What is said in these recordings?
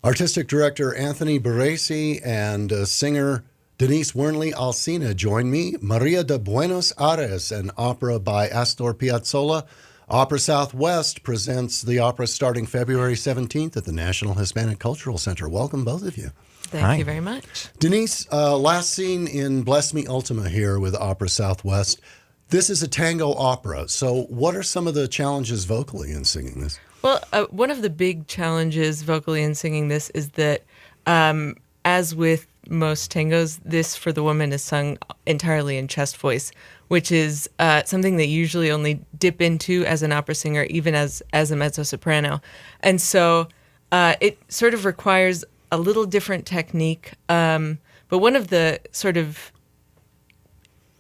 Artistic director Anthony Barrese and singer Denise Wernly Alcina join me. Maria de Buenos Aires, an opera by Astor Piazzolla. Opera Southwest presents the opera starting February 17th at the National Hispanic Cultural Center. Welcome, both of you. Thank you very much. Denise, last seen in Bless Me Ultima here with Opera Southwest. This is a tango opera. So what are some of the challenges vocally in singing this? Well, one of the big challenges vocally in singing this is that, as with most tangos, this for the woman is sung entirely in chest voice, which is something that you usually only dip into as an opera singer, even as a mezzo-soprano. And so it sort of requires a little different technique. But one of the sort of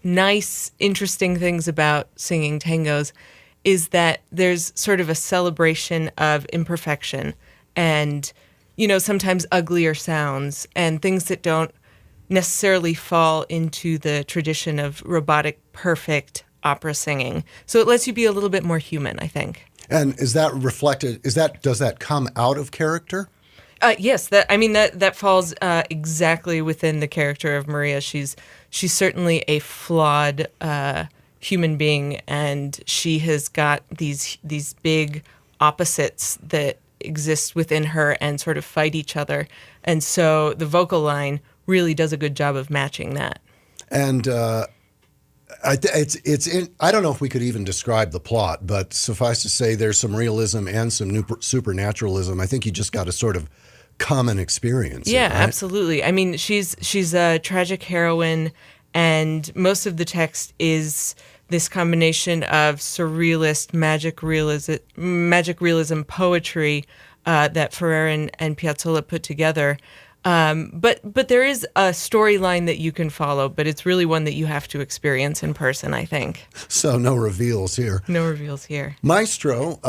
nice, interesting things about singing tangos is that there's sort of a celebration of imperfection and, sometimes uglier sounds and things that don't necessarily fall into the tradition of robotic, perfect opera singing. So it lets you be a little bit more human, I think. And is that reflected, does that come out of character? Yes, that falls exactly within the character of Maria. She's certainly a flawed human being, and she has got these big opposites that exist within her and sort of fight each other. And so the vocal line really does a good job of matching that. And I don't know if we could even describe the plot, but suffice to say there's some realism and some supernaturalism. I think you just got to sort of come and experience it, right? Absolutely. I mean, she's a tragic heroine, and most of the text is this combination of surrealist magic realism poetry that Ferrer and Piazzolla put together. But there is a storyline that you can follow, but it's really one that you have to experience in person, I think. So no reveals here. No reveals here. Maestro,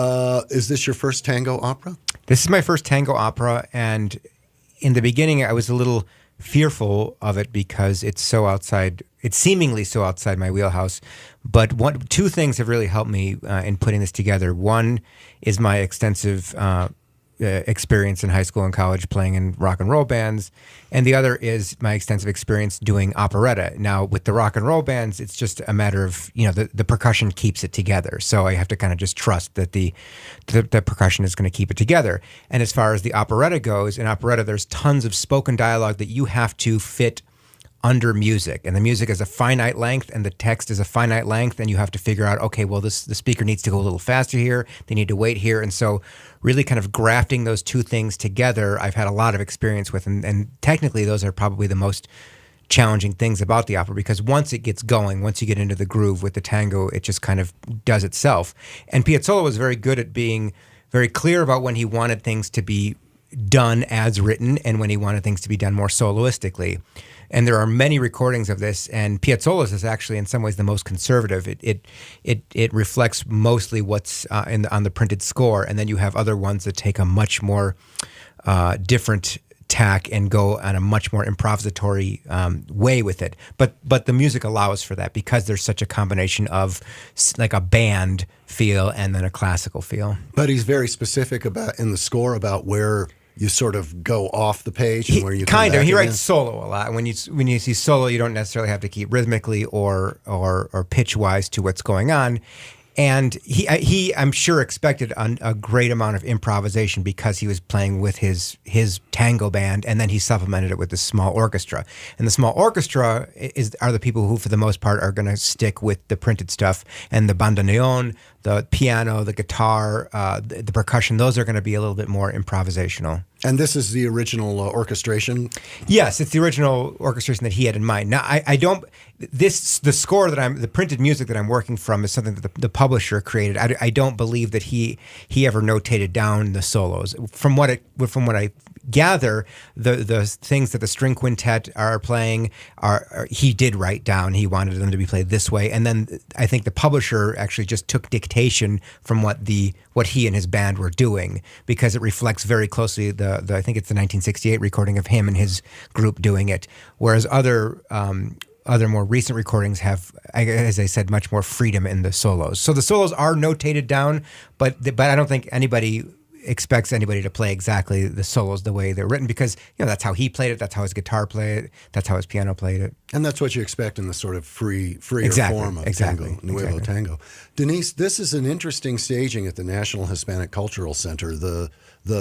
is this your first tango opera? This is my first tango opera, and in the beginning I was a little fearful of it because it's seemingly so outside my wheelhouse. But two things have really helped me in putting this together. One is my extensive experience in high school and college playing in rock and roll bands, and the other is my extensive experience doing operetta. Now with the rock and roll bands, it's just a matter of the percussion keeps it together, so I have to kind of just trust that the percussion is going to keep it together. And as far as the operetta goes, in operetta there's tons of spoken dialogue that you have to fit under music, and the music is a finite length and the text is a finite length, and you have to figure out, okay, well the speaker needs to go a little faster here, they need to wait here. And so really kind of grafting those two things together I've had a lot of experience with, and technically those are probably the most challenging things about the opera, because once it gets going, once you get into the groove with the tango, it just kind of does itself. And Piazzolla was very good at being very clear about when he wanted things to be done as written and when he wanted things to be done more soloistically. And there are many recordings of this, and Piazzolla's is actually in some ways the most conservative. It reflects mostly what's on the printed score, and then you have other ones that take a much more different tack and go on a much more improvisatory way with it. But the music allows for that because there's such a combination of like a band feel and then a classical feel. But he's very specific in the score about where you sort of go off the page and where you kind of. He writes solo a lot. When you see solo, you don't necessarily have to keep rhythmically or pitch wise to what's going on. And he I'm sure expected a great amount of improvisation because he was playing with his tango band, and then he supplemented it with the small orchestra. And the small orchestra are the people who, for the most part, are going to stick with the printed stuff, and the bandoneon, the piano, the guitar, the percussion. Those are going to be a little bit more improvisational. And this is the original orchestration? Yes, it's the original orchestration that he had in mind. Now, the score the printed music that I'm working from is something that the publisher created. I don't believe that he ever notated down the solos. From what I gather, the things that the string quintet are playing he did write down. He wanted them to be played this way, and then I think the publisher actually just took dictation from what he and his band were doing, because it reflects very closely I think it's the 1968 recording of him and his group doing it, whereas other more recent recordings have, as I said, much more freedom in the solos. So the solos are notated down, but I don't think anybody expects anybody to play exactly the solos the way they're written, because that's how he played it, that's how his guitar played it, that's how his piano played it. And that's what you expect in the sort of freer form of tango, Nuevo Tango. Denise, this is an interesting staging at the National Hispanic Cultural Center. The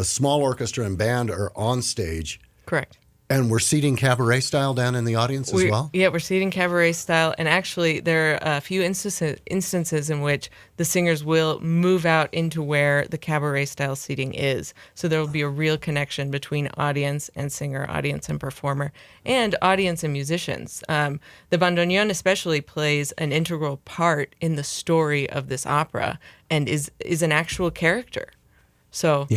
small orchestra and band are on stage. Correct. And we're seating cabaret style down in the audience as well? Yeah, we're seating cabaret style. And actually, there are a few instances in which the singers will move out into where the cabaret style seating is. So there will be a real connection between audience and singer, audience and performer, and audience and musicians. The bandoneon especially plays an integral part in the story of this opera and is an actual character. So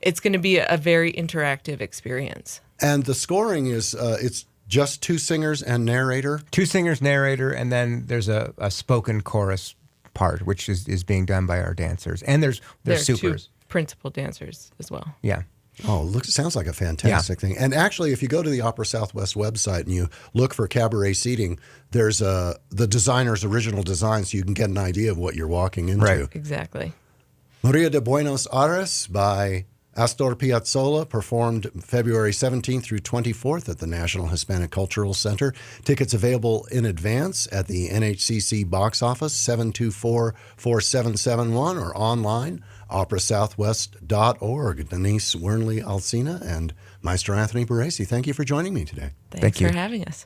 it's going to be a very interactive experience. And the scoring is, it's just two singers and narrator? Two singers, narrator, and then there's a spoken chorus part, which is being done by our dancers. And there's supers. Two principal dancers as well. Yeah. Oh, sounds like a fantastic thing. And actually, if you go to the Opera Southwest website and you look for cabaret seating, there's the designer's original design, so you can get an idea of what you're walking into. Right. Exactly. Maria de Buenos Aires by Astor Piazzolla, performed February 17th through 24th at the National Hispanic Cultural Center. Tickets available in advance at the NHCC box office, 724-4771, or online, operasouthwest.org. Denise Wernly Alcina and Maestro Anthony Barrese, thank you for joining me today. Thanks for having us.